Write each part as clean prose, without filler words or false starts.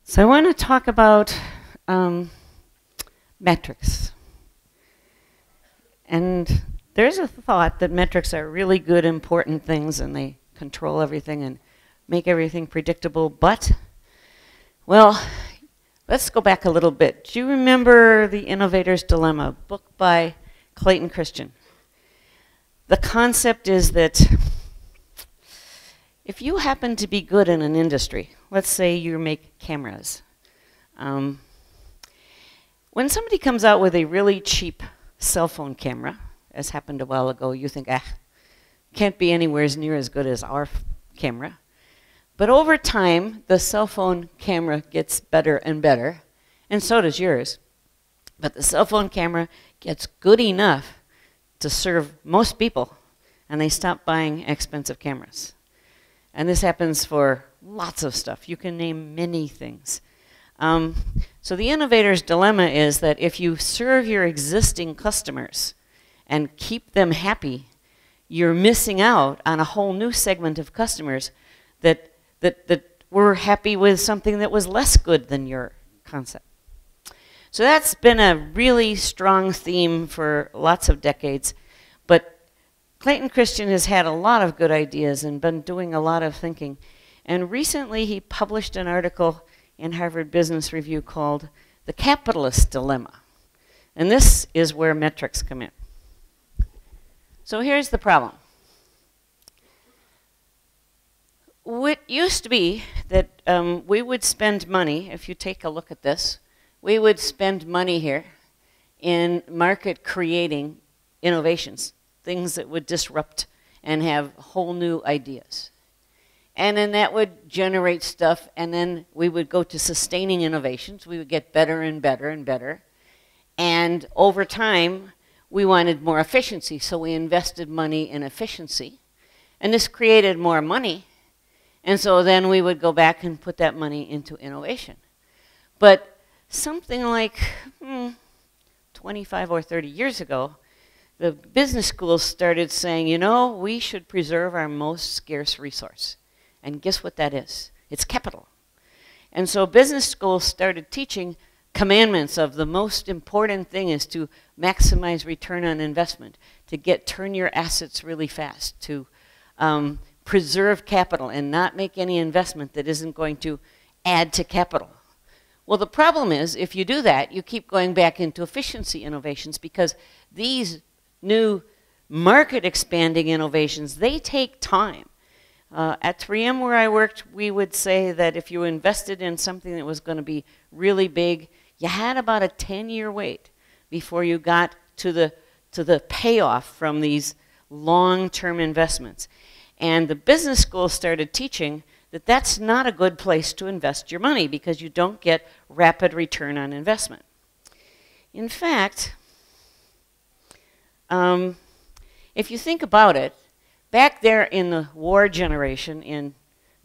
So I want to talk about metrics. And there's a thought that metrics are really good, important things, and they control everything and make everything predictable. But, well, let's go back a little bit. Do you remember The Innovator's Dilemma, a book by Clayton Christian? The concept is that if you happen to be good in an industry, let's say you make cameras, when somebody comes out with a really cheap cell phone camera, as happened a while ago, you think, can't be anywhere near as good as our camera. But over time, the cell phone camera gets better and better, and so does yours. But the cell phone camera gets good enough to serve most people, and they stop buying expensive cameras. And this happens for lots of stuff. You can name many things. So the innovator's dilemma is that if you serve your existing customers and keep them happy, you're missing out on a whole new segment of customers that were happy with something that was less good than your concept. So that's been a really strong theme for lots of decades. But Clayton Christian has had a lot of good ideas and been doing a lot of thinking. And recently he published an article in Harvard Business Review called The Capitalist Dilemma. And this is where metrics come in. So here's the problem. It used to be that we would spend money, if you take a look at this, we would spend money here in market creating innovations, things that would disrupt and have whole new ideas. And then that would generate stuff, and then we would go to sustaining innovations. We would get better and better and better. And over time, we wanted more efficiency, so we invested money in efficiency. And this created more money, and so then we would go back and put that money into innovation. But something like 25 or 30 years ago, the business schools started saying, you know, we should preserve our most scarce resource. And guess what that is? It's capital. And so business schools started teaching commandments of the most important thing is to maximize return on investment, to turn your assets really fast, to preserve capital and not make any investment that isn't going to add to capital. Well, the problem is, if you do that, you keep going back into efficiency innovations because these new market expanding innovations, they take time. At 3M where I worked, we would say that if you invested in something that was going to be really big, you had about a 10-year wait before you got to the payoff from these long-term investments. And the business schools started teaching that that's not a good place to invest your money because you don't get rapid return on investment. In fact, if you think about it, back there in the war generation in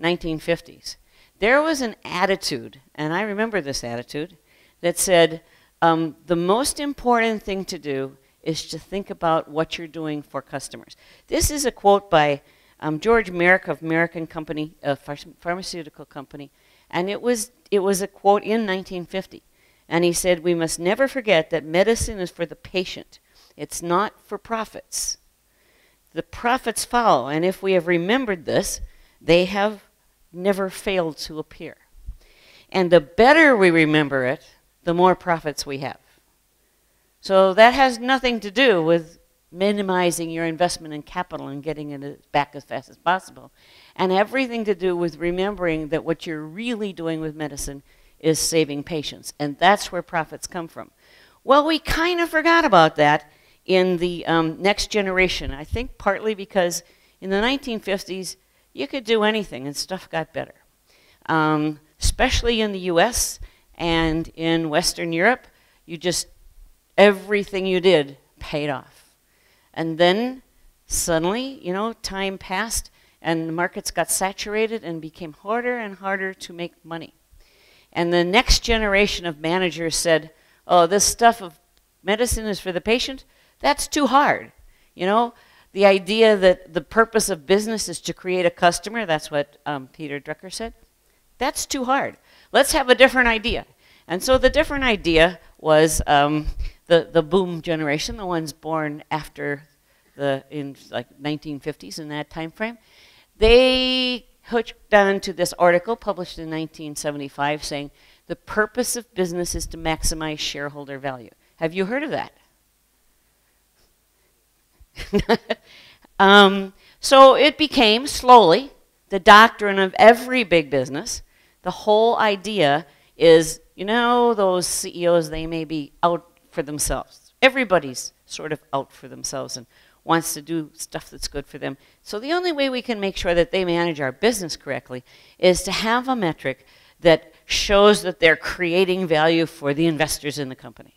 1950s, there was an attitude, and I remember this attitude, that said the most important thing to do is to think about what you're doing for customers. This is a quote by George Merrick of American Company, a pharmaceutical company, and it was a quote in 1950. And he said, we must never forget that medicine is for the patient. It's not for profits. The profits follow, and if we have remembered this, they have never failed to appear. And the better we remember it, the more profits we have. So that has nothing to do with minimizing your investment in capital and getting it back as fast as possible, and everything to do with remembering that what you're really doing with medicine is saving patients, and that's where profits come from. Well, we kind of forgot about that in the next generation. I think partly because in the 1950s, you could do anything and stuff got better. Especially in the US and in Western Europe, everything you did paid off. And then suddenly, you know, time passed and the markets got saturated and became harder and harder to make money. And the next generation of managers said, oh, this stuff of medicine is for the patient, that's too hard. You know, the idea that the purpose of business is to create a customer, that's what Peter Drucker said, that's too hard. let's have a different idea. And so the different idea was the boom generation, the ones born after in like 1950s in that time frame. They hooked on to this article published in 1975 saying, the purpose of business is to maximize shareholder value. Have you heard of that? So it became slowly the doctrine of every big business. The whole idea is, you know, those CEOs, they may be out for themselves. Everybody's sort of out for themselves and wants to do stuff that's good for them. So the only way we can make sure that they manage our business correctly is to have a metric that shows that they're creating value for the investors in the company.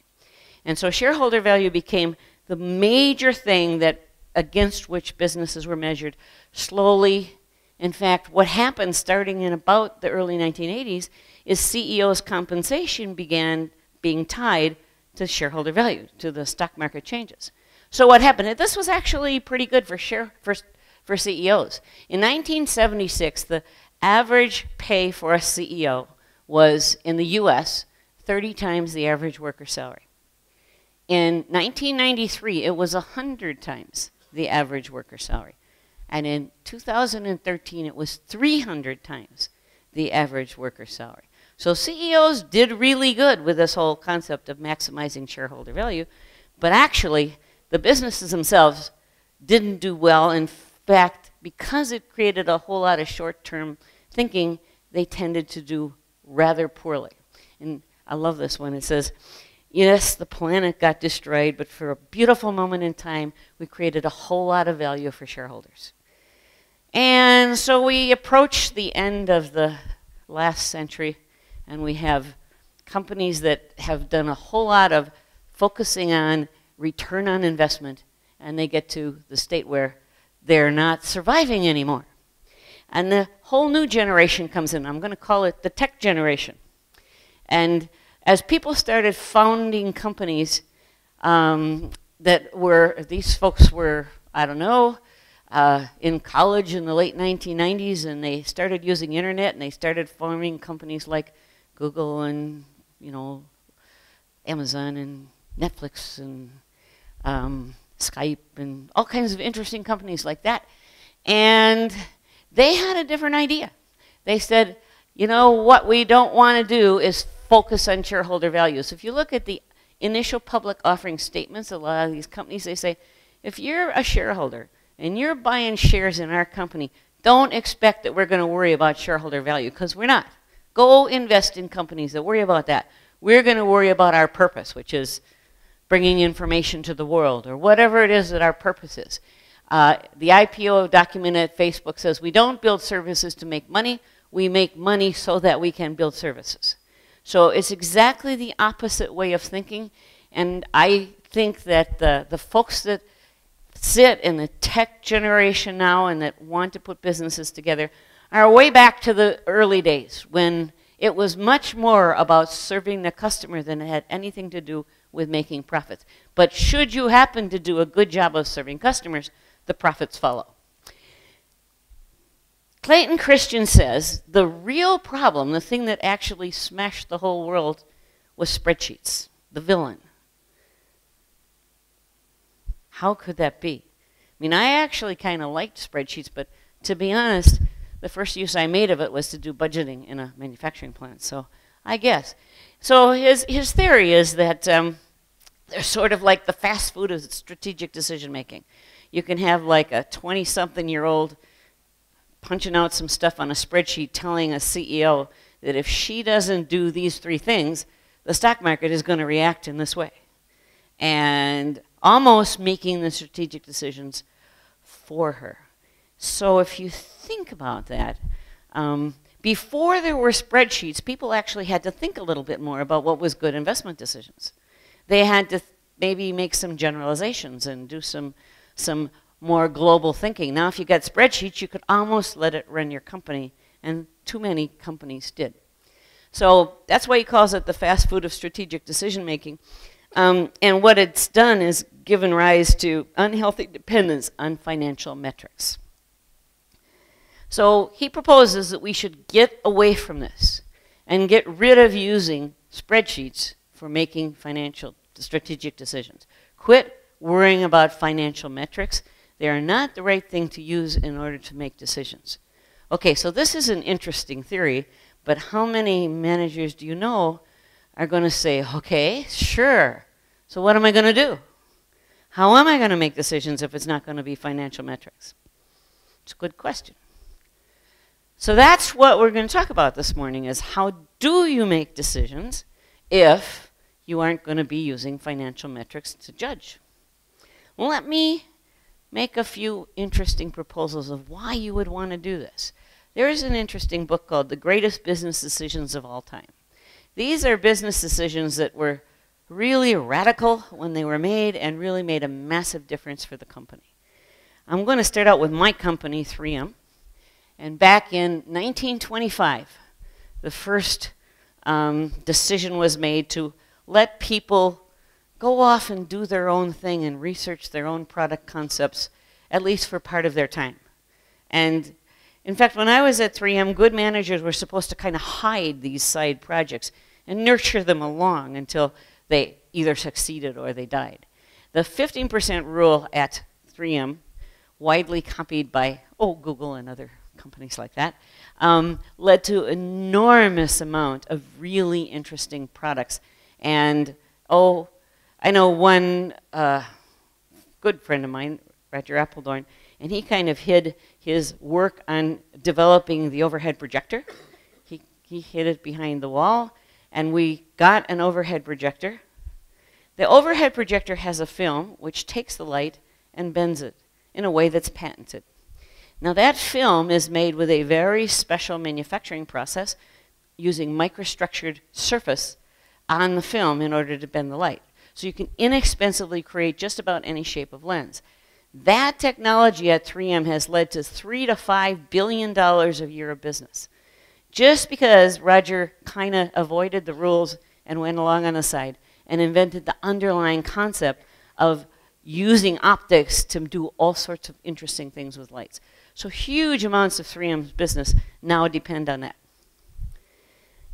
And so shareholder value became the major thing that against which businesses were measured slowly. In fact, what happened starting in about the early 1980s is CEOs' compensation began being tied to shareholder value, to the stock market changes. So what happened? This was actually pretty good for CEOs. In 1976, the average pay for a CEO was, in the US, 30 times the average worker salary. In 1993, it was 100 times the average worker salary. And in 2013, it was 300 times the average worker salary. So CEOs did really good with this whole concept of maximizing shareholder value, but actually, the businesses themselves didn't do well. In fact, because it created a whole lot of short-term thinking, they tended to do rather poorly. And I love this one. It says, yes, the planet got destroyed, but for a beautiful moment in time, we created a whole lot of value for shareholders. And so we approach the end of the last century, and we have companies that have done a whole lot of focusing on return on investment, and they get to the state where they're not surviving anymore. And the whole new generation comes in. I'm going to call it the tech generation. And as people started founding companies these folks were, I don't know, in college in the late 1990s, and they started using internet, and they started forming companies like Google and, you know, Amazon and Netflix and Skype and all kinds of interesting companies like that. And they had a different idea. They said, you know, what we don't want to do is focus on shareholder value. So if you look at the initial public offering statements of a lot of these companies, they say, if you're a shareholder and you're buying shares in our company, don't expect that we're going to worry about shareholder value, because we're not. Go invest in companies that worry about that. We're going to worry about our purpose, which is bringing information to the world, or whatever it is that our purpose is. The IPO document at Facebook says, we don't build services to make money, we make money so that we can build services. So it's exactly the opposite way of thinking, and I think that the folks that sit in the tech generation now and that want to put businesses together are way back to the early days when it was much more about serving the customer than it had anything to do with making profits. But should you happen to do a good job of serving customers, the profits follow. Clayton Christian says the real problem, the thing that actually smashed the whole world, was spreadsheets, the villain. How could that be? I mean, I actually kind of liked spreadsheets, but to be honest, the first use I made of it was to do budgeting in a manufacturing plant, so I guess. So his theory is that they're sort of like the fast food of strategic decision making. You can have like a 20-something-year-old punching out some stuff on a spreadsheet telling a CEO that if she doesn't do these 3 things, the stock market is going to react in this way. And almost making the strategic decisions for her. So if you think about that, before there were spreadsheets, people actually had to think a little bit more about what was good investment decisions. They had to maybe make some generalizations and do some more global thinking. Now, if you got spreadsheets, you could almost let it run your company, and too many companies did. So that's why he calls it the fast food of strategic decision making. And what it's done is given rise to unhealthy dependence on financial metrics. So he proposes that we should get away from this and get rid of using spreadsheets for making financial strategic decisions. Quit worrying about financial metrics. They are not the right thing to use in order to make decisions. Okay, so this is an interesting theory, but how many managers do you know are going to say, okay, sure, so what am I going to do? How am I going to make decisions if it's not going to be financial metrics? It's a good question. So that's what we're going to talk about this morning, is how do you make decisions if you aren't going to be using financial metrics to judge? Well, let me make a few interesting proposals of why you would want to do this. There is an interesting book called The Greatest Business Decisions of All Time. These are business decisions that were really radical when they were made and really made a massive difference for the company. I'm going to start out with my company, 3M. And back in 1925, the first decision was made to let people go off and do their own thing and research their own product concepts, at least for part of their time. And in fact, when I was at 3M, good managers were supposed to kind of hide these side projects and nurture them along until they either succeeded or they died. The 15% rule at 3M, widely copied by Google and other companies like that, led to an enormous amount of really interesting products. And I know one good friend of mine, Roger Appledorn, and he kind of hid his work on developing the overhead projector. He hid it behind the wall, and we got an overhead projector. The overhead projector has a film which takes the light and bends it in a way that's patented. Now that film is made with a very special manufacturing process using microstructured surface on the film in order to bend the light. So you can inexpensively create just about any shape of lens. That technology at 3M has led to $3 to $5 billion a year of business. Just because Roger kind of avoided the rules and went along on the side and invented the underlying concept of using optics to do all sorts of interesting things with lights. So huge amounts of 3M's business now depend on that.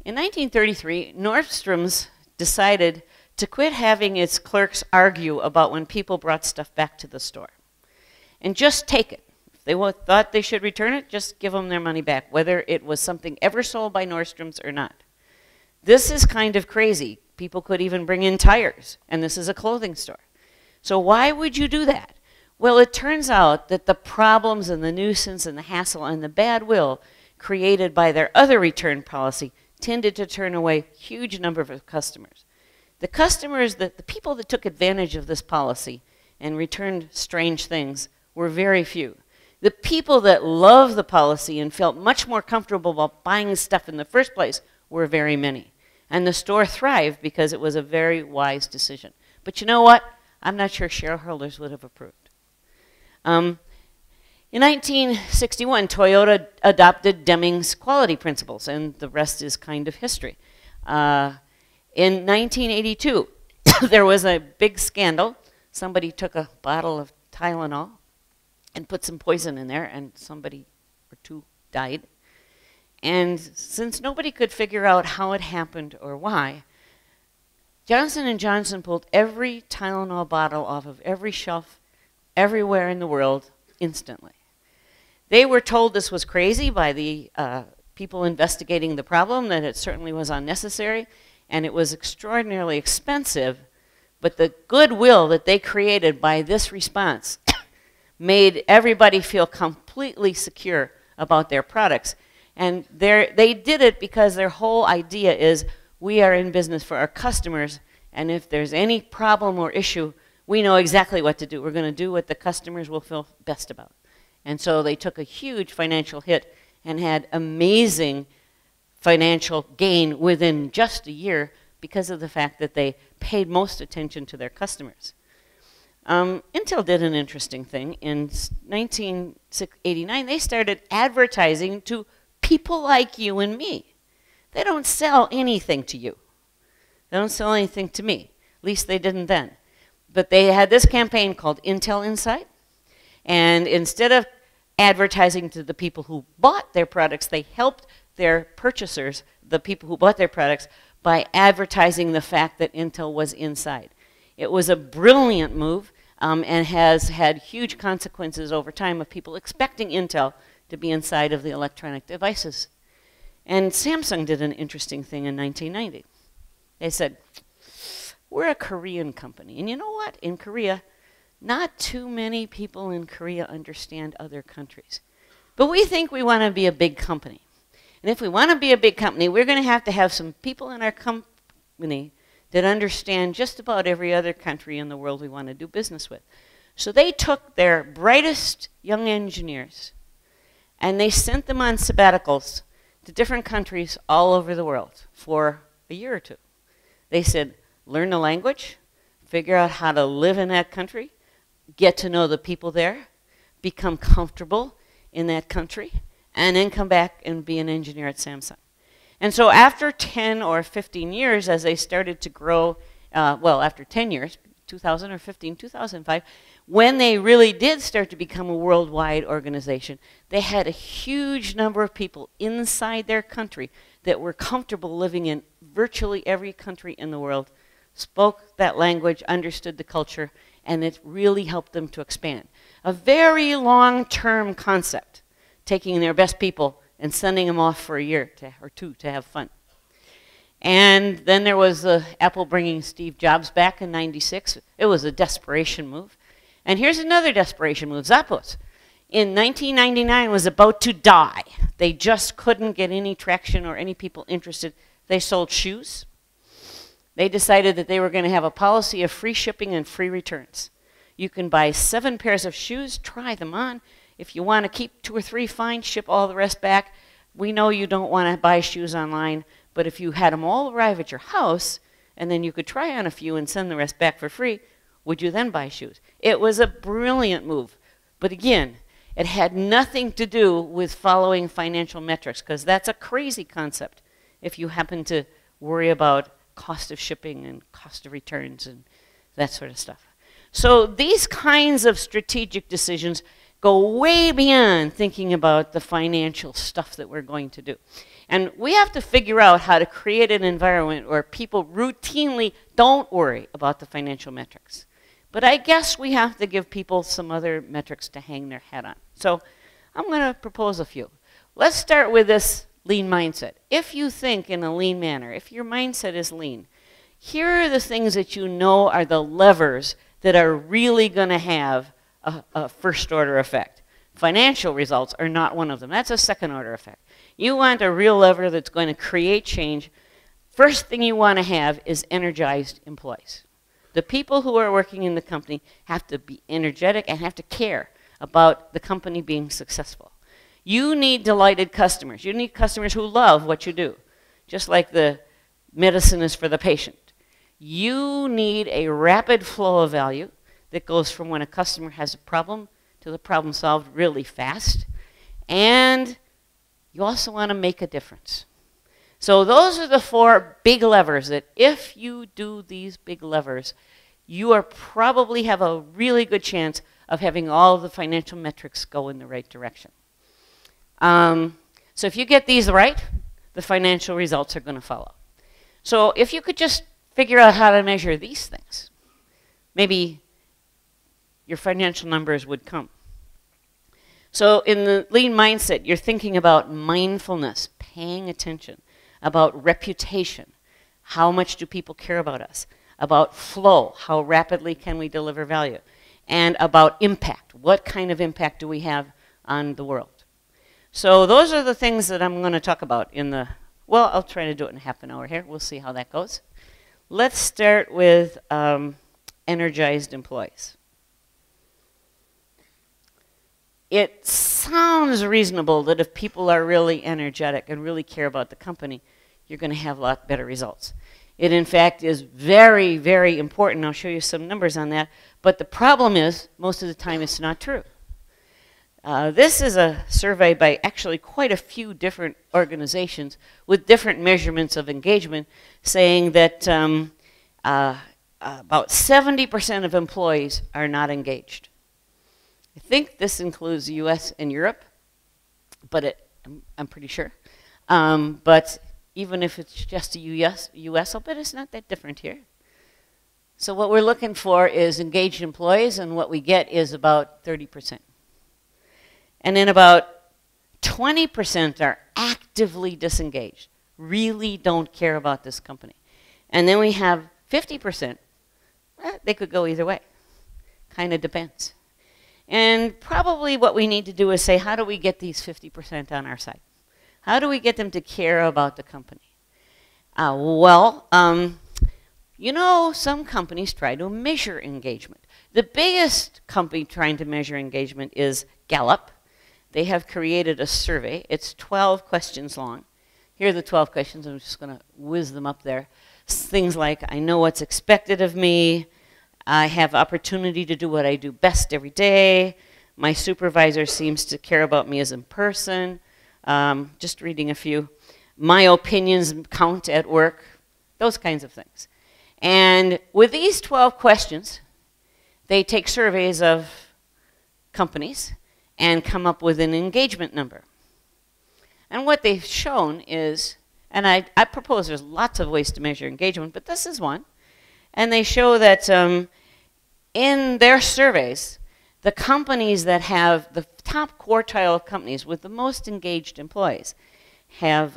In 1933, Nordstrom's decided to quit having its clerks argue about when people brought stuff back to the store and just take it. If they thought they should return it, just give them their money back, whether it was something ever sold by Nordstrom's or not. This is kind of crazy. People could even bring in tires, and this is a clothing store. So why would you do that? Well, it turns out that the problems and the nuisance and the hassle and the bad will created by their other return policy tended to turn away a huge number of customers. The customers, the people that took advantage of this policy and returned strange things were very few. The people that loved the policy and felt much more comfortable about buying stuff in the first place were very many. And the store thrived because it was a very wise decision. But you know what? I'm not sure shareholders would have approved. In 1961, Toyota adopted Deming's quality principles, and the rest is kind of history. In 1982, there was a big scandal. Somebody took a bottle of Tylenol and put some poison in there, and somebody or two died. And since nobody could figure out how it happened or why, Johnson & Johnson pulled every Tylenol bottle off of every shelf everywhere in the world instantly. They were told this was crazy by the people investigating the problem, that it certainly was unnecessary, and it was extraordinarily expensive, but the goodwill that they created by this response made everybody feel completely secure about their products. And they did it because their whole idea is, we are in business for our customers, and if there's any problem or issue, we know exactly what to do. We're going to do what the customers will feel best about. And so they took a huge financial hit and had amazing financial gain within just a year because of the fact that they paid most attention to their customers. Intel did an interesting thing. In 1989, they started advertising to people like you and me. They don't sell anything to you. They don't sell anything to me. At least they didn't then. But they had this campaign called Intel Insight. And instead of advertising to the people who bought their products, they helped their purchasers, the people who bought their products, by advertising the fact that Intel was inside. It was a brilliant move and has had huge consequences over time of people expecting Intel to be inside of the electronic devices. And Samsung did an interesting thing in 1990. They said, we're a Korean company. And you know what? In Korea, not too many people in Korea understand other countries. But we think we want to be a big company. And if we want to be a big company, we're going to have some people in our company that understand just about every other country in the world we want to do business with. So they took their brightest young engineers and they sent them on sabbaticals to different countries all over the world for a year or two. They said, learn the language, figure out how to live in that country, get to know the people there, become comfortable in that country, and then come back and be an engineer at Samsung. And so after 10 or 15 years, as they started to grow, well, after 10 years, 2000 or 15, 2005, when they really did start to become a worldwide organization, they had a huge number of people inside their country that were comfortable living in virtually every country in the world, spoke that language, understood the culture, and it really helped them to expand. A very long-term concept, taking their best people and sending them off for a year or two to have fun. And then there was Apple bringing Steve Jobs back in '96. It was a desperation move. And here's another desperation move, Zappos. In 1999 was about to die. They just couldn't get any traction or any people interested. They sold shoes. They decided that they were going to have a policy of free shipping and free returns. You can buy 7 pairs of shoes, try them on. If you want to keep 2 or 3, fine, ship all the rest back. We know you don't want to buy shoes online, but if you had them all arrive at your house, and then you could try on a few and send the rest back for free, would you then buy shoes? It was a brilliant move. But again, it had nothing to do with following financial metrics, because that's a crazy concept if you happen to worry about cost of shipping and cost of returns and that sort of stuff. So these kinds of strategic decisions go way beyond thinking about the financial stuff that we're going to do. And we have to figure out how to create an environment where people routinely don't worry about the financial metrics. But I guess we have to give people some other metrics to hang their hat on. So I'm going to propose a few. Let's start with this lean mindset. If you think in a lean manner, if your mindset is lean, here are the things that you know are the levers that are really going to have a first order effect. Financial results are not one of them. That's a second order effect. You want a real lever that's going to create change. First thing you want to have is energized employees. The people who are working in the company have to be energetic and have to care about the company being successful. You need delighted customers. You need customers who love what you do, just like the medicine is for the patient. You need a rapid flow of value that goes from when a customer has a problem to the problem solved really fast. And you also want to make a difference. So those are the 4 big levers that if you do these big levers, you are probably have a really good chance of having all the financial metrics go in the right direction. So if you get these right, the financial results are going to follow. So if you could just figure out how to measure these things, maybe your financial numbers would come. So in the lean mindset, you're thinking about mindfulness, paying attention, about reputation, how much do people care about us, about flow, how rapidly can we deliver value, and about impact, what kind of impact do we have on the world. So those are the things that I'm going to talk about in the, well, I'll try to do it in half an hour here. We'll see how that goes. Let's start with energized employees. It sounds reasonable that if people are really energetic and really care about the company, you're going to have a lot better results. It, in fact, is very, very important. I'll show you some numbers on that. But the problem is, most of the time, it's not true. This is a survey by actually quite a few different organizations with different measurements of engagement, saying that about 70% of employees are not engaged. I think this includes the US and Europe, but I'm pretty sure. But even if it's just a US, I'll bet it's not that different here. So what we're looking for is engaged employees, and what we get is about 30%. And then about 20% are actively disengaged, really don't care about this company. And then we have 50%, they could go either way, kind of depends. And probably what we need to do is say, how do we get these 50% on our side? How do we get them to care about the company? You know, some companies try to measure engagement. The biggest company trying to measure engagement is Gallup. They have created a survey. It's 12 questions long. Here are the 12 questions. I'm just going to whiz them up there. Things like, I know what's expected of me. I have opportunity to do what I do best every day. My supervisor seems to care about me as a person. Just reading a few. My opinions count at work. Those kinds of things. And with these 12 questions, they take surveys of companies and come up with an engagement number. And what they've shown is, and I propose there's lots of ways to measure engagement, but this is one. And they show that in their surveys, the companies that have the top quartile companies with the most engaged employees have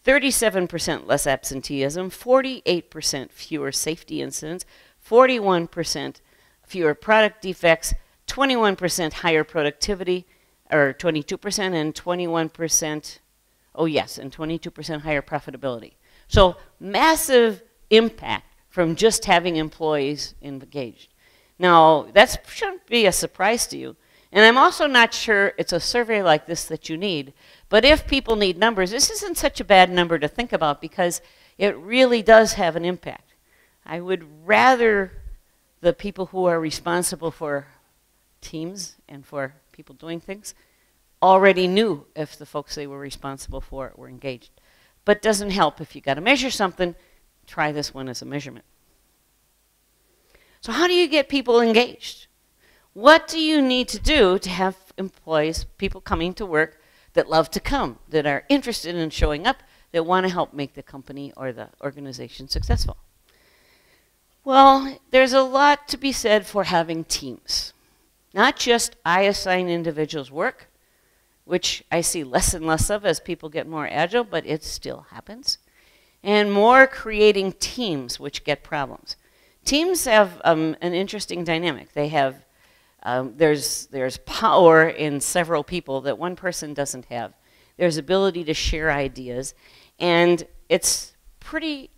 37% less absenteeism, 48% fewer safety incidents, 41% fewer product defects, 21% higher productivity, or 22%, and 21%, oh yes, and 22% higher profitability. So massive impact from just having employees engaged. Now, that shouldn't be a surprise to you. And I'm also not sure it's a survey like this that you need. But if people need numbers, this isn't such a bad number to think about because it really does have an impact. I would rather the people who are responsible for teams and for people doing things already knew if the folks they were responsible for were engaged. But it doesn't help if you got to measure something, try this one as a measurement. So how do you get people engaged? What do you need to do to have employees, people coming to work that love to come, that are interested in showing up, that want to help make the company or the organization successful? Well, there's a lot to be said for having teams. Not just I assign individuals work, which I see less and less of as people get more agile, but it still happens. And more creating teams which get problems. Teams have an interesting dynamic. They have there's power in several people that one person doesn't have. There's ability to share ideas, and it's pretty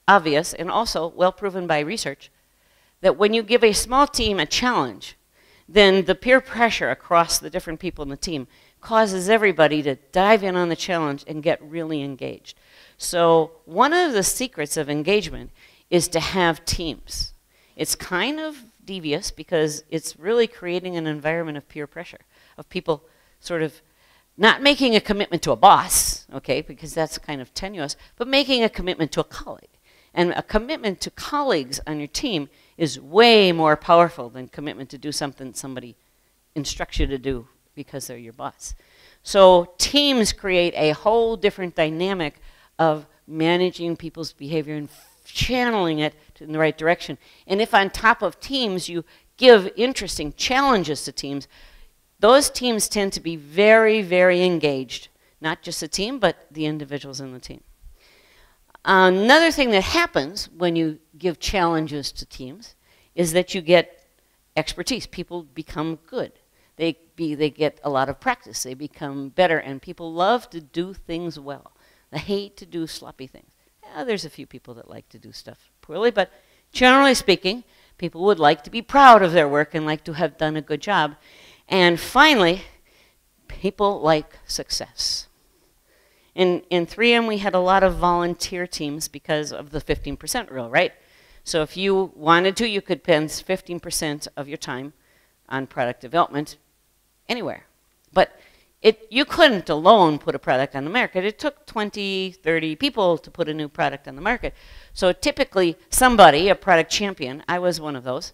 obvious and also well proven by research that when you give a small team a challenge, then the peer pressure across the different people in the team causes everybody to dive in on the challenge and get really engaged. So one of the secrets of engagement is to have teams. It's kind of devious because it's really creating an environment of peer pressure, of people sort of not making a commitment to a boss, okay, because that's kind of tenuous, but making a commitment to a colleague. And a commitment to colleagues on your team is way more powerful than commitment to do something somebody instructs you to do because they're your boss. So teams create a whole different dynamic of managing people's behavior and channeling it in the right direction. And if on top of teams you give interesting challenges to teams, those teams tend to be very, very engaged. Not just the team, but the individuals in the team. Another thing that happens when you give challenges to teams is that you get expertise. People become good. They get a lot of practice. They become better, and people love to do things well. They hate to do sloppy things. Yeah, there's a few people that like to do stuff poorly, but generally speaking, people would like to be proud of their work and like to have done a good job. And finally, people like success. In 3M, we had a lot of volunteer teams because of the 15% rule, right? So if you wanted to, you could spend 15% of your time on product development anywhere. But you couldn't alone put a product on the market. It took 20, 30 people to put a new product on the market. So typically somebody, a product champion, I was one of those,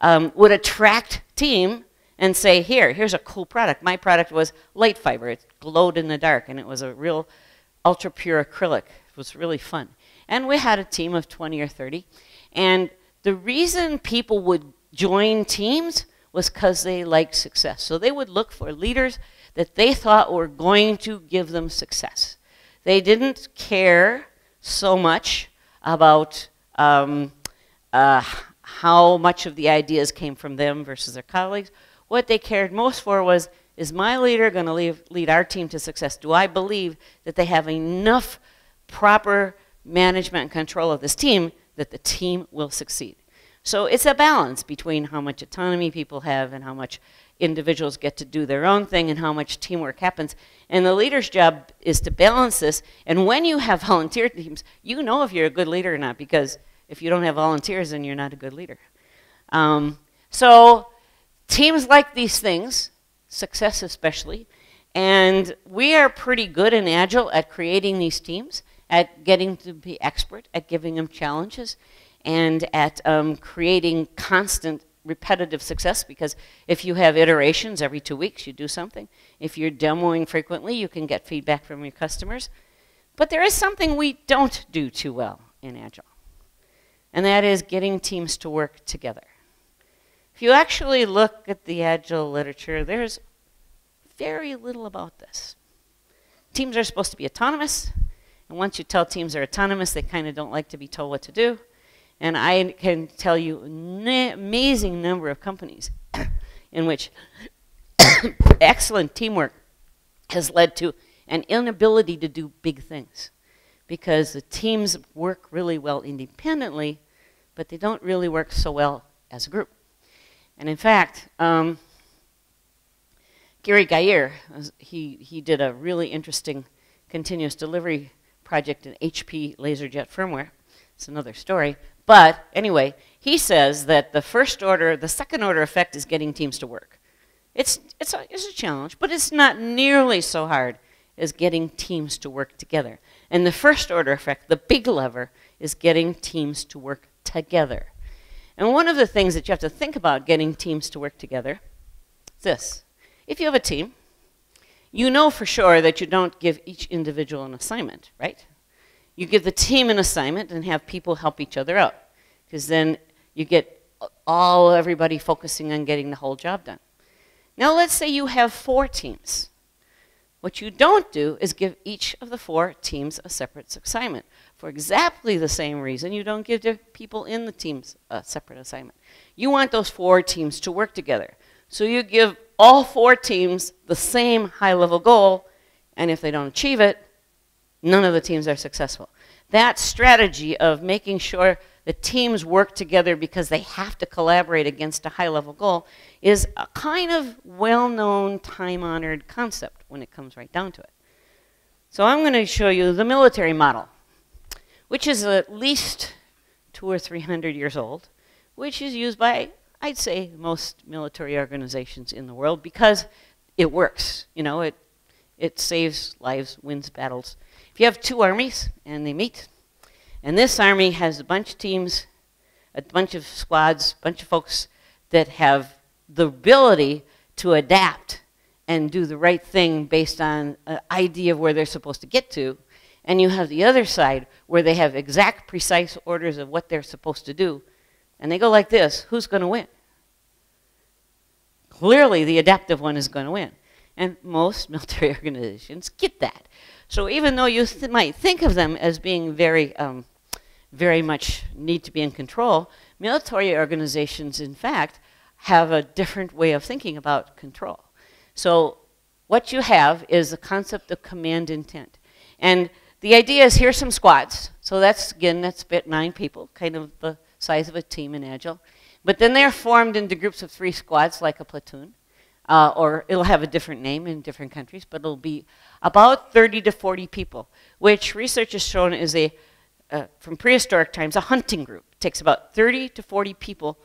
would attract team and say, here's a cool product. My product was light fiber. It glowed in the dark, and it was a real ultra pure acrylic. It was really fun. And we had a team of 20 or 30. And the reason people would join teams was because they liked success. So they would look for leaders that they thought were going to give them success. They didn't care so much about how much of the ideas came from them versus their colleagues. What they cared most for was, is my leader going to lead our team to success? Do I believe that they have enough proper management and control of this team that the team will succeed? So it's a balance between how much autonomy people have and how much individuals get to do their own thing and how much teamwork happens. And the leader's job is to balance this. And when you have volunteer teams, you know if you're a good leader or not, because if you don't have volunteers, then you're not a good leader. So teams like these things, success especially, and we are pretty good in Agile at creating these teams, at getting to be expert, at giving them challenges, and at creating constant repetitive success, because if you have iterations every 2 weeks, you do something. If you're demoing frequently, you can get feedback from your customers. But there is something we don't do too well in Agile, and that is getting teams to work together. If you actually look at the Agile literature, there's very little about this. Teams are supposed to be autonomous, and once you tell teams they're autonomous, they kind of don't like to be told what to do. And I can tell you an amazing number of companies in which excellent teamwork has led to an inability to do big things, because the teams work really well independently, but they don't really work so well as a group. And in fact, Gary Geyer, he did a really interesting continuous delivery project in HP LaserJet firmware. It's another story. But anyway, he says that the second order effect is getting teams to work. It's a challenge, but it's not nearly so hard as getting teams to work together. And the first order effect, the big lever, is getting teams to work together. And one of the things that you have to think about getting teams to work together is this. If you have a team, you know for sure that you don't give each individual an assignment, right? You give the team an assignment and have people help each other out, because then you get everybody focusing on getting the whole job done. Now let's say you have 4 teams. What you don't do is give each of the 4 teams a separate assignment. For exactly the same reason, you don't give the people in the teams a separate assignment. You want those 4 teams to work together. So you give all 4 teams the same high-level goal, and if they don't achieve it, none of the teams are successful. That strategy of making sure the teams work together because they have to collaborate against a high-level goal is a kind of well-known, time-honored concept when it comes right down to it. So I'm going to show you the military model, which is at least 200 or 300 years old, which is used by, I'd say, most military organizations in the world because it works. You know, it saves lives, wins battles. If you have 2 armies and they meet, and this army has a bunch of teams, a bunch of squads, a bunch of folks that have the ability to adapt and do the right thing based on an idea of where they're supposed to get to, and you have the other side where they have exact, precise orders of what they're supposed to do, and they go like this, who's going to win? Clearly, the adaptive one is going to win. And most military organizations get that. So even though you might think of them as being very much need to be in control, military organizations, in fact, have a different way of thinking about control. So what you have is the concept of command intent. And the idea is here's some squads. So that's, again, that's about 9 people, kind of the size of a team in Agile. But then they're formed into groups of 3 squads, like a platoon. Or it'll have a different name in different countries, but it'll be about 30 to 40 people, which research has shown is from prehistoric times, a hunting group. It takes about 30 to 40 people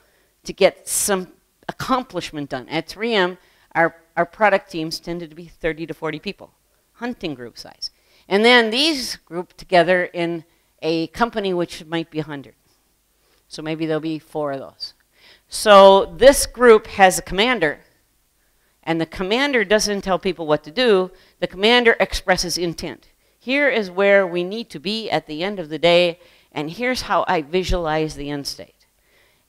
to get some accomplishment done. At 3M, our product teams tended to be 30 to 40 people, hunting group size. And then these group together in a company which might be 100. So maybe there'll be 4 of those. So this group has a commander, And the commander doesn't tell people what to do. The commander expresses intent. Here is where we need to be at the end of the day, and here's how I visualize the end state.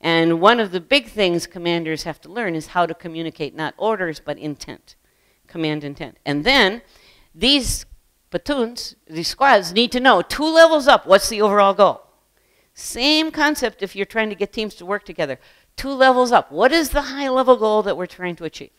And one of the big things commanders have to learn is how to communicate not orders, but intent, command intent. And then these platoons, these squads, need to know 2 levels up, what's the overall goal? Same concept if you're trying to get teams to work together. 2 levels up, what is the high-level goal that we're trying to achieve?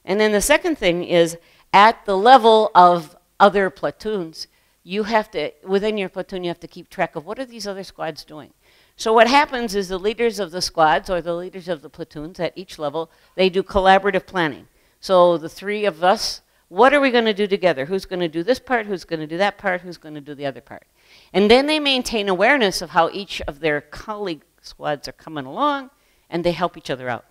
And then the second thing is, at the level of other platoons, you have to, within your platoon, you have to keep track of what are these other squads doing. So what happens is the leaders of the squads or the leaders of the platoons at each level, they do collaborative planning. So the 3 of us, what are we going to do together? Who's going to do this part? Who's going to do that part? Who's going to do the other part? And then they maintain awareness of how each of their colleague squads are coming along, and they help each other out.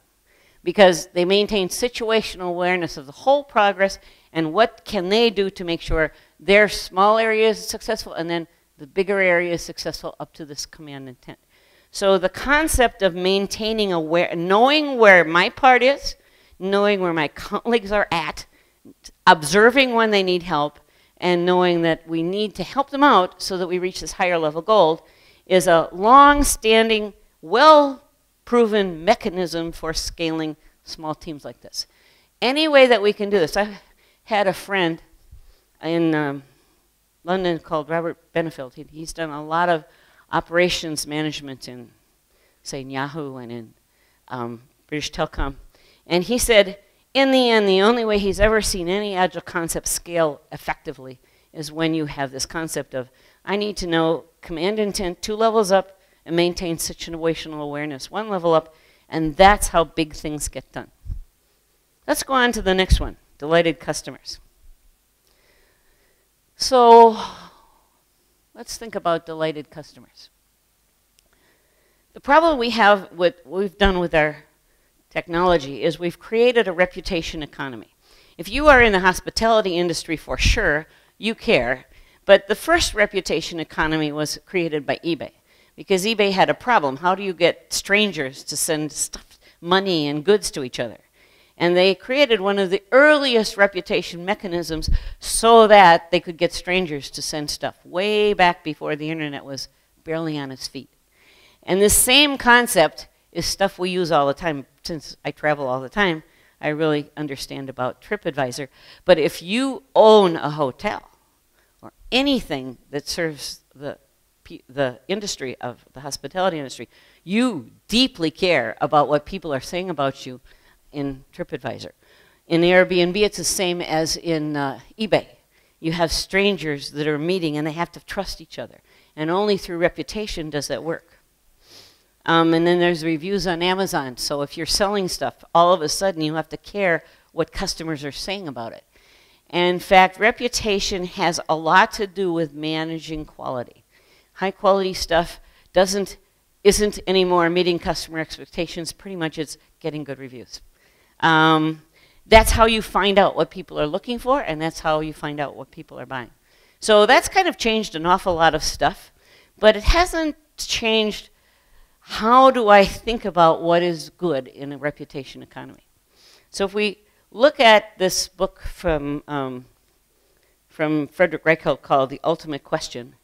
Because they maintain situational awareness of the whole progress and what can they do to make sure their small area is successful and then the bigger area is successful up to this command intent. So the concept of maintaining knowing where my part is, knowing where my colleagues are at, observing when they need help, and knowing that we need to help them out so that we reach this higher level goal is a long-standing, well-proven mechanism for scaling small teams like this. Any way that we can do this. I had a friend in London called Robert Benefield. He's done a lot of operations management in, say, in Yahoo and in British Telecom. And he said, in the end, the only way he's ever seen any agile concept scale effectively is when you have this concept of, I need to know command intent 2 levels up and maintain situational awareness 1 level up, and that's how big things get done. Let's go on to the next one, delighted customers. So let's think about delighted customers. The problem we have with what we've done with our technology is we've created a reputation economy. If you are in the hospitality industry, for sure, you care. But the first reputation economy was created by eBay, because eBay had a problem. How do you get strangers to send stuff, money and goods to each other? And they created one of the earliest reputation mechanisms so that they could get strangers to send stuff, way back before the internet was barely on its feet. And this same concept is stuff we use all the time. Since I travel all the time, I really understand about TripAdvisor. But if you own a hotel or anything that serves the industry of the hospitality industry, you deeply care about what people are saying about you in TripAdvisor. In Airbnb, it's the same as in eBay. You have strangers that are meeting and they have to trust each other. And only through reputation does that work. And then there's reviews on Amazon. So if you're selling stuff, all of a sudden you have to care what customers are saying about it. And in fact, reputation has a lot to do with managing quality. High quality stuff isn't anymore meeting customer expectations. Pretty much it's getting good reviews. That's how you find out what people are looking for, and that's how you find out what people are buying. So that's kind of changed an awful lot of stuff, but it hasn't changed how do I think about what is good in a reputation economy. So if we look at this book from Frederick Reichelt called The Ultimate Question,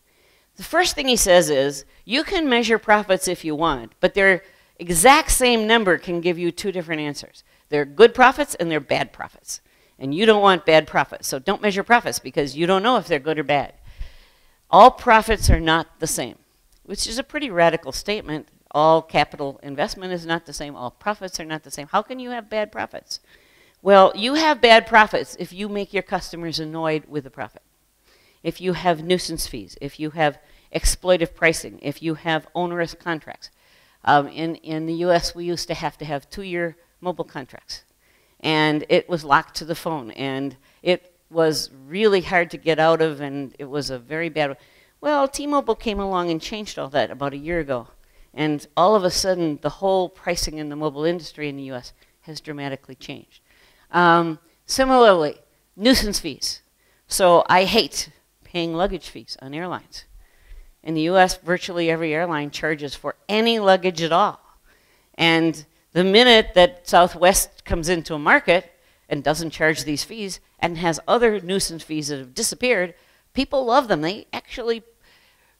the first thing he says is, you can measure profits if you want, but their exact same number can give you 2 different answers. They're good profits and they're bad profits. And you don't want bad profits, so don't measure profits because you don't know if they're good or bad. All profits are not the same, which is a pretty radical statement. All capital investment is not the same. All profits are not the same. How can you have bad profits? Well, you have bad profits if you make your customers annoyed with the profit. If you have nuisance fees, if you have exploitive pricing, if you have onerous contracts. In the US, we used to have 2-year mobile contracts. And it was locked to the phone. And it was really hard to get out of, and it was a very bad. Well, T-Mobile came along and changed all that about a year ago. And all of a sudden, the whole pricing in the mobile industry in the US has dramatically changed. Similarly, nuisance fees. So I hate paying luggage fees on airlines. In the US, virtually every airline charges for any luggage at all. And the minute that Southwest comes into a market, and doesn't charge these fees and has other nuisance fees that have disappeared, people love them. They actually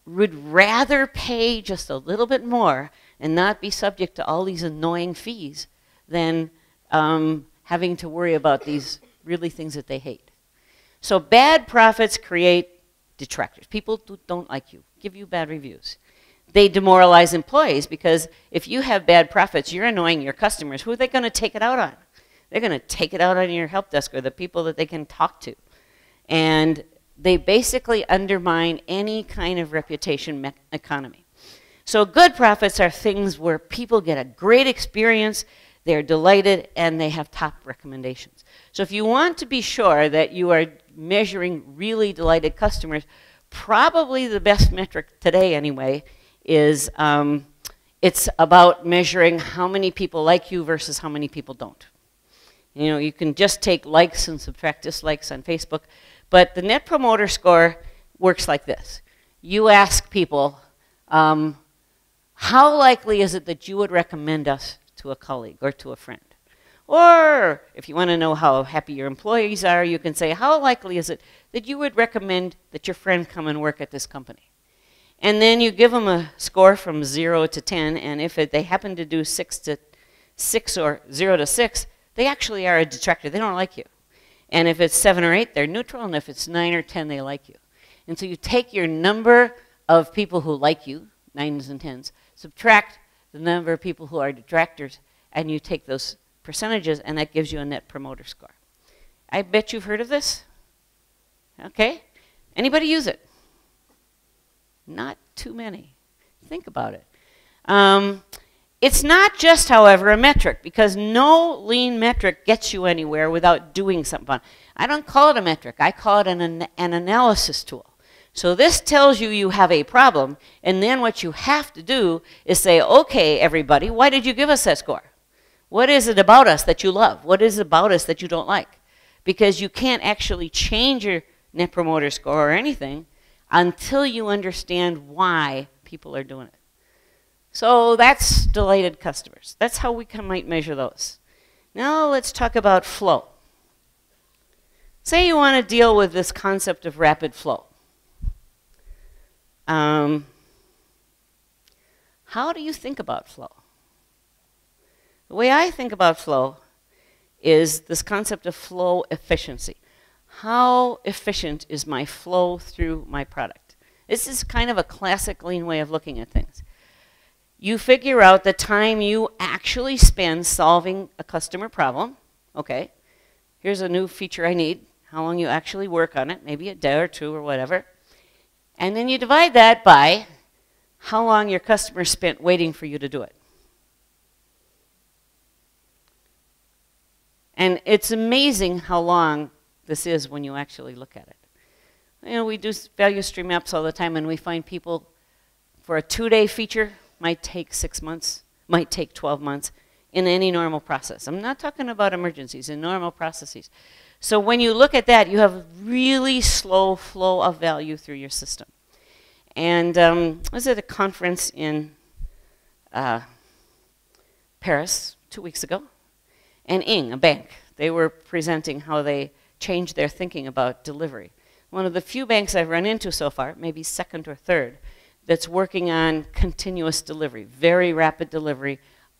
would rather pay just a little bit more and not be subject to all these annoying fees than having to worry about these really things that they hate. So bad profits create detractors. People who don't like you, give you bad reviews. They demoralize employees because if you have bad profits, you're annoying your customers. Who are they going to take it out on? They're going to take it out on your help desk or the people that they can talk to. And they basically undermine any kind of reputation economy. So good profits are things where people get a great experience, they're delighted, and they have top recommendations. So if you want to be sure that you are measuring really delighted customers, probably the best metric today anyway is it's about measuring how many people like you versus how many people don't. You know, you can just take likes and subtract dislikes on Facebook, but the Net Promoter Score works like this. You ask people, how likely is it that you would recommend us to a colleague or to a friend? Or if you want to know how happy your employees are, you can say, how likely is it that you would recommend that your friend come and work at this company? And then you give them a score from 0 to 10, and if they happen to do 6 to 6 or 0 to 6, they actually are a detractor. They don't like you. And if it's 7 or 8, they're neutral, and if it's 9 or 10, they like you. And so you take your number of people who like you, 9s and 10s, subtract the number of people who are detractors, and you take those percentages, and that gives you a Net Promoter Score. I bet you've heard of this. Okay? Anybody use it? Not too many. Think about it. It's not just, however, a metric, because no lean metric gets you anywhere without doing something. I don't call it a metric. I call it an analysis tool. So this tells you you have a problem, and then what you have to do is say, okay, everybody, why did you give us that score? What is it about us that you love? What is it about us that you don't like? Because you can't actually change your Net Promoter Score or anything until you understand why people are doing it. So that's delighted customers. That's how we might measure those. Now let's talk about flow. Say you want to deal with this concept of rapid flow. How do you think about flow? The way I think about flow is this concept of flow efficiency. How efficient is my flow through my product? This is kind of a classic lean way of looking at things. You figure out the time you actually spend solving a customer problem. Okay, here's a new feature I need. How long you actually work on it, maybe a day or two or whatever. And then you divide that by how long your customer spent waiting for you to do it. And it's amazing how long this is when you actually look at it. You know, we do value stream maps all the time, and we find people for a 2-day feature might take 6 months, might take 12 months in any normal process. I'm not talking about emergencies, in normal processes. So when you look at that, you have a really slow flow of value through your system. And I was at a conference in Paris 2 weeks ago, and Ing, a bank, they were presenting how they changed their thinking about delivery. One of the few banks I've run into so far, maybe second or third, that's working on continuous delivery, very rapid delivery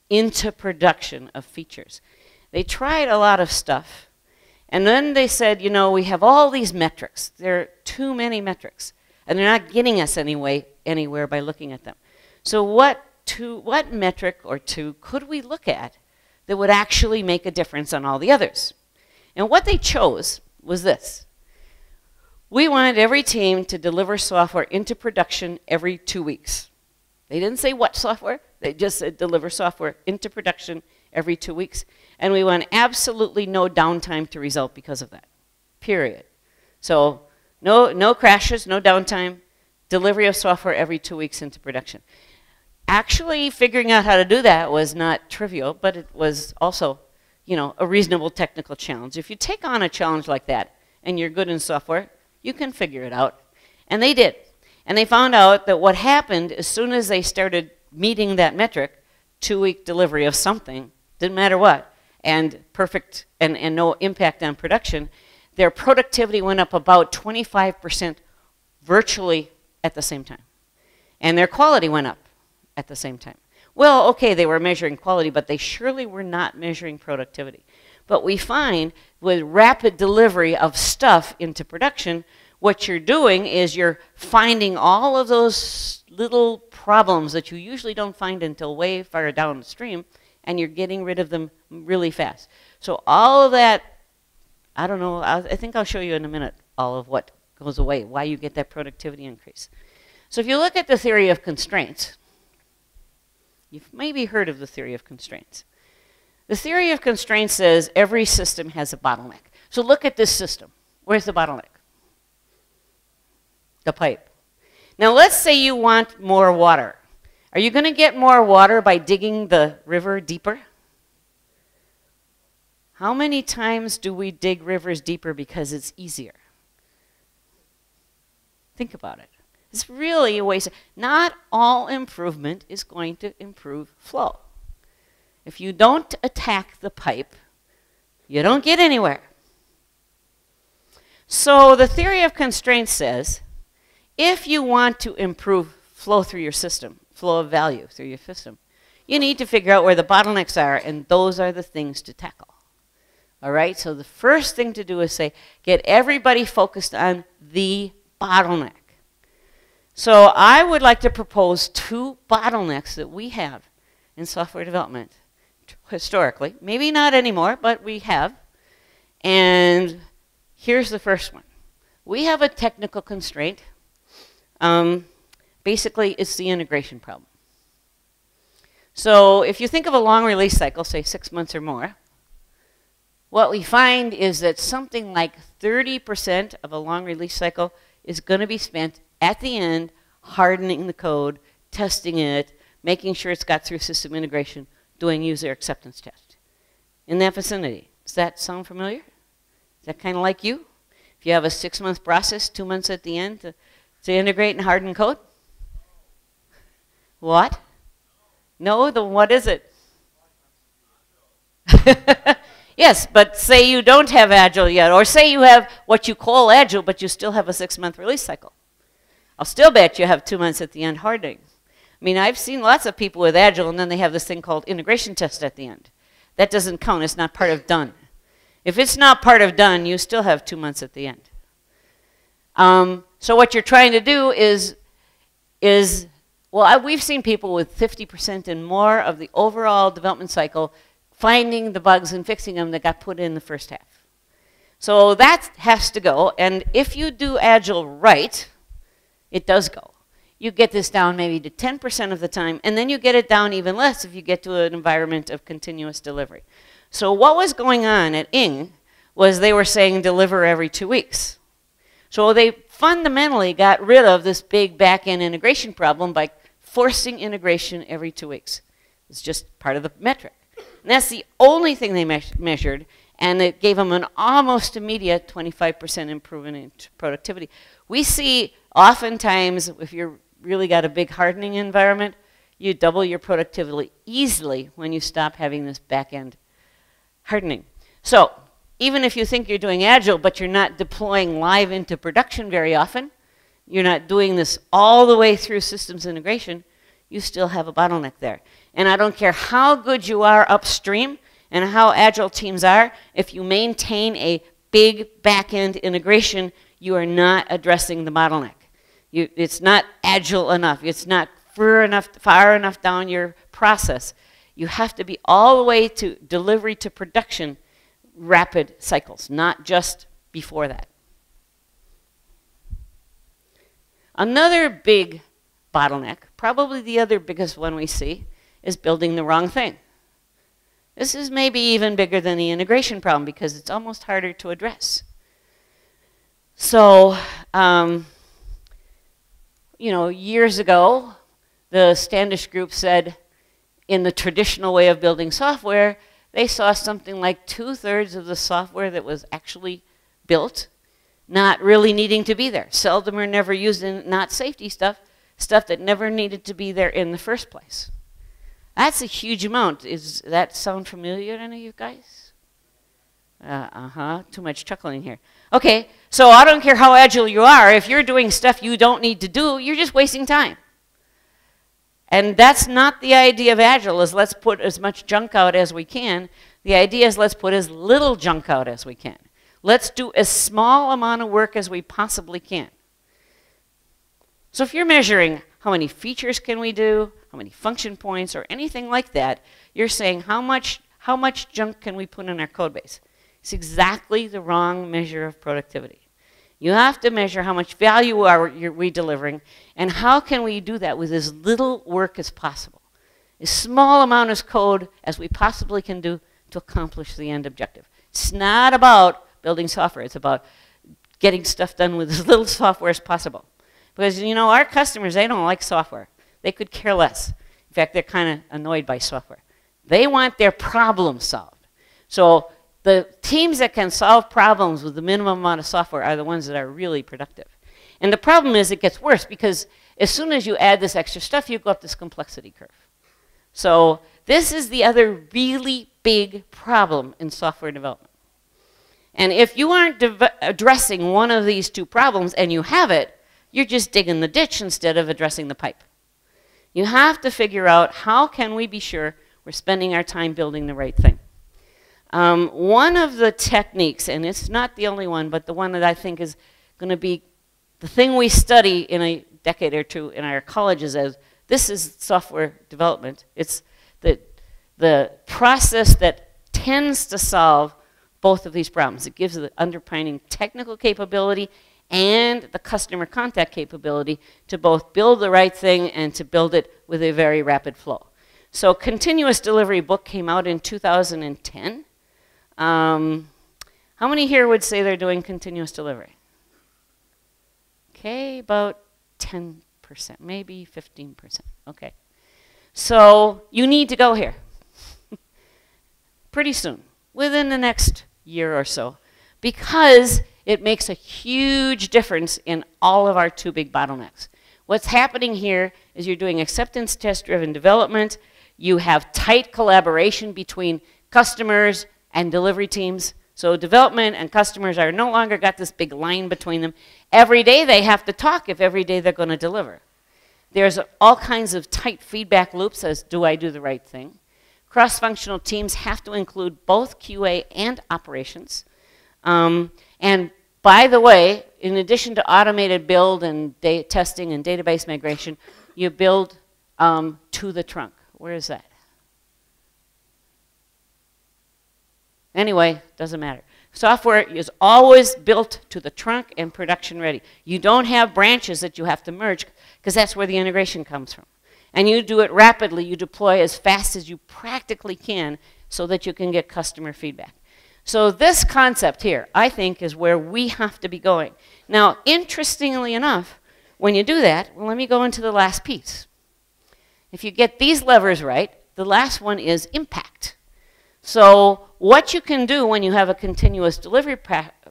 into production of features. They tried a lot of stuff, and then they said, you know, we have all these metrics. There are too many metrics, and they're not getting us anywhere by looking at them. So what metric or two could we look at that would actually make a difference on all the others? And what they chose was this. We wanted every team to deliver software into production every 2 weeks. They didn't say what software, they just said deliver software into production every 2 weeks. And we want absolutely no downtime to result because of that, period. So no crashes, no downtime, delivery of software every 2 weeks into production. Actually, figuring out how to do that was not trivial, but it was also, you know, a reasonable technical challenge. If you take on a challenge like that and you're good in software, you can figure it out. And they did. And they found out that what happened as soon as they started meeting that metric, 2-week delivery of something, didn't matter what, and perfect and no impact on production, their productivity went up about 25% virtually at the same time. And their quality went up at the same time. Well, okay, they were measuring quality, but they surely were not measuring productivity. But we find with rapid delivery of stuff into production, what you're doing is you're finding all of those little problems that you usually don't find until way far downstream, and you're getting rid of them really fast. So all of that, I don't know, I think I'll show you in a minute all of what goes away, why you get that productivity increase. So if you look at the theory of constraints, you've maybe heard of the theory of constraints. The theory of constraints says every system has a bottleneck. So look at this system. Where's the bottleneck? The pipe. Now let's say you want more water. Are you going to get more water by digging the river deeper? How many times do we dig rivers deeper because it's easier? Think about it. It's really a waste. Not all improvement is going to improve flow. If you don't attack the pipe, you don't get anywhere. So the theory of constraints says, if you want to improve flow through your system, flow of value through your system, you need to figure out where the bottlenecks are, and those are the things to tackle. All right, so the first thing to do is say, get everybody focused on the bottleneck. So I would like to propose 2 bottlenecks that we have in software development historically. Maybe not anymore, but we have. And here's the first one. We have a technical constraint. Basically, it's the integration problem. So if you think of a long release cycle, say 6 months or more, what we find is that something like 30% of a long release cycle is going to be spent at the end hardening the code, testing it, making sure it's got through system integration, doing user acceptance test. In that vicinity. Does that sound familiar? Is that kind of like you? If you have a 6-month process, 2 months at the end to integrate and harden code? What? No, then what is it? Yes, but say you don't have Agile yet, or say you have what you call Agile, but you still have a 6-month release cycle. I'll still bet you have 2 months at the end hardening. I mean, I've seen lots of people with Agile, and then they have this thing called integration test at the end. That doesn't count. It's not part of done. If it's not part of done, you still have 2 months at the end. So what you're trying to do is well, we've seen people with 50% and more of the overall development cycle finding the bugs and fixing them that got put in the first half. So that has to go, and if you do Agile right, it does go. You get this down maybe to 10% of the time, and then you get it down even less if you get to an environment of continuous delivery. So what was going on at Ing was they were saying deliver every 2 weeks. So they fundamentally got rid of this big back-end integration problem by forcing integration every 2 weeks. It's just part of the metric. And that's the only thing they measured, and it gave them an almost immediate 25% improvement in productivity. We see oftentimes, if you've really got a big hardening environment, you double your productivity easily when you stop having this back-end hardening. So even if you think you're doing Agile, but you're not deploying live into production very often, you're not doing this all the way through systems integration, you still have a bottleneck there. And I don't care how good you are upstream and how Agile teams are, if you maintain a big back-end integration, you are not addressing the bottleneck. It's not Agile enough. It's not far enough down your process. You have to be all the way to delivery to production rapid cycles, not just before that. Another big bottleneck, probably the other biggest one we see, is building the wrong thing. This is maybe even bigger than the integration problem because it's almost harder to address. So, you know, years ago, the Standish group said in the traditional way of building software, they saw something like 2/3 of the software that was actually built not really needing to be there. Seldom or never used in not safety stuff, stuff that never needed to be there in the first place. That's a huge amount. Does that sound familiar to any of you guys? Too much chuckling here. Okay, so I don't care how agile you are. If you're doing stuff you don't need to do, you're just wasting time. And that's not the idea of Agile, is let's put as much junk out as we can. The idea is let's put as little junk out as we can. Let's do as small amount of work as we possibly can. So if you're measuring how many features can we do, how many function points, or anything like that, you're saying how much junk can we put in our code base. It's exactly the wrong measure of productivity. You have to measure how much value are we delivering, and how can we do that with as little work as possible. As small amount of code as we possibly can do to accomplish the end objective. It's not about building software. It's about getting stuff done with as little software as possible. Because, you know, our customers, they don't like software. They could care less. In fact, they're kind of annoyed by software. They want their problem solved. So the teams that can solve problems with the minimum amount of software are the ones that are really productive. And the problem is it gets worse, because as soon as you add this extra stuff, you go up this complexity curve. So this is the other really big problem in software development. And if you aren't addressing one of these two problems and you have it, you're just digging the ditch instead of addressing the pipe. You have to figure out how can we be sure we're spending our time building the right thing. One of the techniques, and it's not the only one, but the one that I think is going to be the thing we study in a decade or two in our colleges, as this is software development. It's the process that tends to solve both of these problems. It gives the underpinning technical capability and the customer contact capability to both build the right thing and to build it with a very rapid flow. So Continuous Delivery book came out in 2010. How many here would say they're doing continuous delivery? Okay, about 10%, maybe 15%. Okay. So you need to go here pretty soon, within the next year or so, because it makes a huge difference in all of our two big bottlenecks. What's happening here is you're doing acceptance test-driven development. You have tight collaboration between customers and delivery teams. So development and customers are no longer got this big line between them. Every day they have to talk if every day they're going to deliver. There's all kinds of tight feedback loops as do I do the right thing. Cross-functional teams have to include both QA and operations. And by the way, in addition to automated build and testing and database migration, you build to the trunk. Where is that? Anyway, doesn't matter. Software is always built to the trunk and production ready. You don't have branches that you have to merge, because that's where the integration comes from. And you do it rapidly. You deploy as fast as you practically can so that you can get customer feedback. So this concept here, I think, is where we have to be going. Now, interestingly enough, when you do that, well, let me go into the last piece. If you get these levers right, the last one is impact. So what you can do when you have a continuous delivery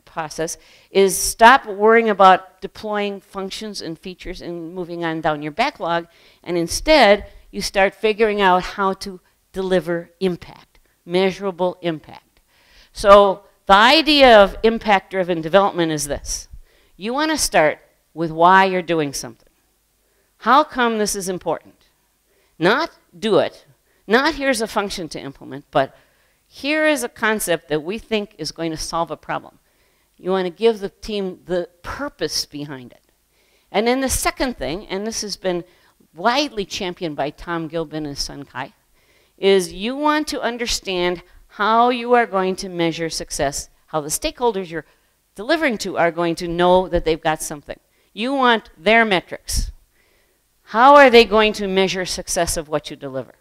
process is stop worrying about deploying functions and features and moving on down your backlog, and instead you start figuring out how to deliver impact, measurable impact. So the idea of impact-driven development is this. You want to start with why you're doing something. How come this is important? Not do it, not here's a function to implement, but here is a concept that we think is going to solve a problem. You want to give the team the purpose behind it. And then the second thing, and this has been widely championed by Tom Gilbin and Sun Kai, is you want to understand how you are going to measure success, how the stakeholders you're delivering to are going to know that they've got something. You want their metrics. How are they going to measure success of what you deliver?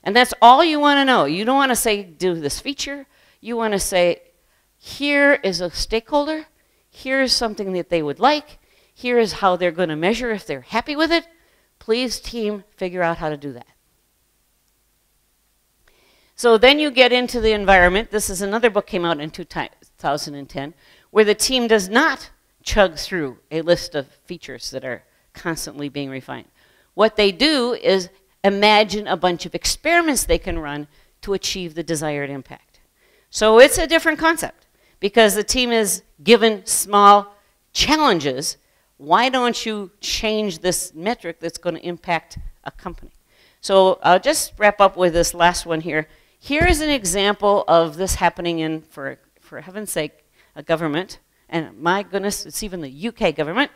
And that's all you want to know. You don't want to say, do this feature. You want to say, here is a stakeholder. Here is something that they would like. Here is how they're going to measure if they're happy with it. Please, team, figure out how to do that. So then you get into the environment. This is another book came out in 2010, where the team does not chug through a list of features that are constantly being refined. What they do is imagine a bunch of experiments they can run to achieve the desired impact. So it's a different concept because the team is given small challenges. Why don't you change this metric that's going to impact a company? So I'll just wrap up with this last one here. Here is an example of this happening in, for heaven's sake, a government. And my goodness, it's even the UK government.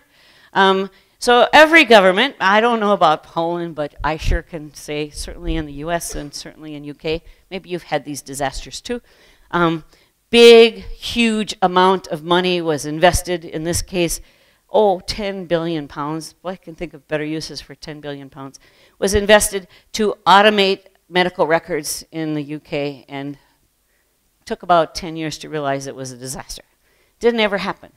So every government, I don't know about Poland, but I sure can say certainly in the US and certainly in UK, maybe you've had these disasters too. Big, huge amount of money was invested, in this case, 10 billion pounds. Well, I can think of better uses for 10 billion pounds. Was invested to automate medical records in the UK, and took about 10 years to realize it was a disaster. Didn't ever happen.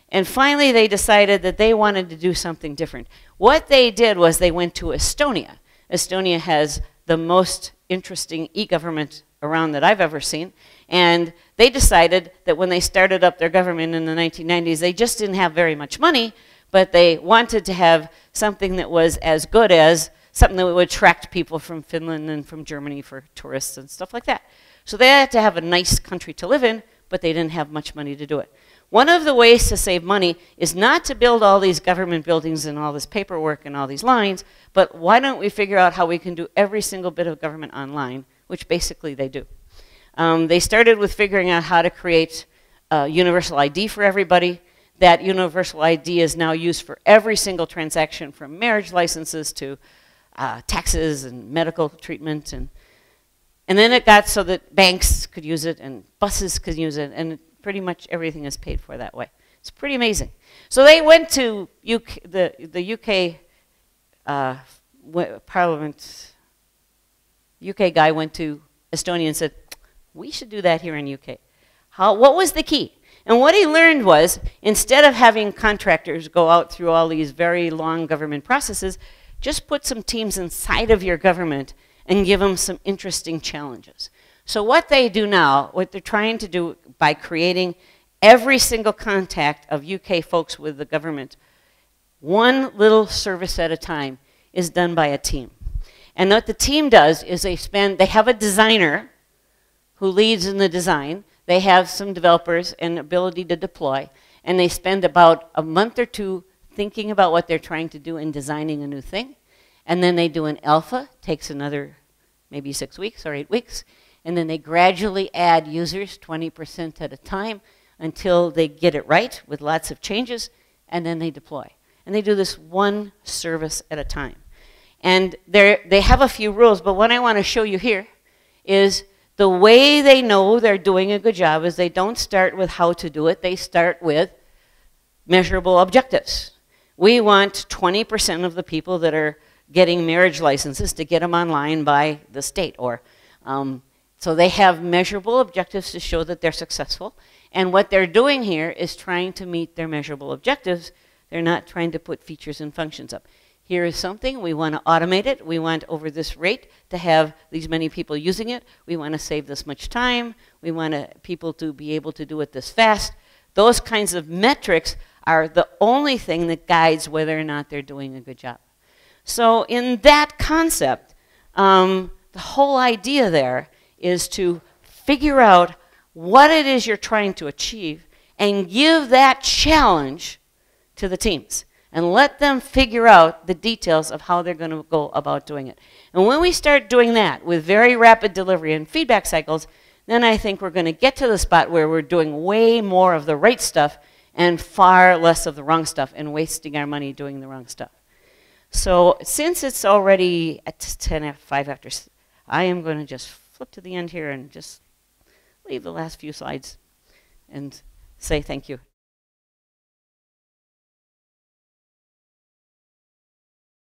And finally, they decided that they wanted to do something different. What they did was they went to Estonia. Estonia has the most interesting e-government around that I've ever seen. And they decided that when they started up their government in the 1990s, they just didn't have very much money, but they wanted to have something that was as good as something that would attract people from Finland and from Germany for tourists and stuff like that. So they had to have a nice country to live in, but they didn't have much money to do it. One of the ways to save money is not to build all these government buildings and all this paperwork and all these lines, but why don't we figure out how we can do every single bit of government online, which basically they do. They started with figuring out how to create a universal ID for everybody. That universal ID is now used for every single transaction, from marriage licenses to taxes and medical treatment. And then it got so that banks could use it and buses could use it, and pretty much everything is paid for that way. It's pretty amazing. So they went to the UK Parliament. UK guy went to Estonia and said, we should do that here in UK. What was the key? And what he learned was, instead of having contractors go out through all these very long government processes, just put some teams inside of your government and give them some interesting challenges. So what they do now, what they're trying to do by creating every single contact of UK folks with the government, one little service at a time, is done by a team. And what the team does is they have a designer who leads in the design. They have some developers and ability to deploy, and they spend about a month or two thinking about what they're trying to do and designing a new thing. And then they do an alpha, takes another maybe 6 weeks or 8 weeks, and then they gradually add users 20% at a time until they get it right with lots of changes, and then they deploy. And they do this one service at a time. And they have a few rules, but what I want to show you here is the way they know they're doing a good job is they don't start with how to do it, they start with measurable objectives. We want 20% of the people that are getting marriage licenses to get them online by the state. So they have measurable objectives to show that they're successful. And what they're doing here is trying to meet their measurable objectives. They're not trying to put features and functions up. Here is something, we want to automate it. We want over this rate to have these many people using it. We want to save this much time. We want people to be able to do it this fast. Those kinds of metrics are the only thing that guides whether or not they're doing a good job. So in that concept, the whole idea there is to figure out what it is you're trying to achieve and give that challenge to the teams and let them figure out the details of how they're going to go about doing it. And when we start doing that with very rapid delivery and feedback cycles, then I think we're going to get to the spot where we're doing way more of the right stuff and far less of the wrong stuff and wasting our money doing the wrong stuff. So since it's already at 5 after, I am going to just flip to the end here and just leave the last few slides and say thank you.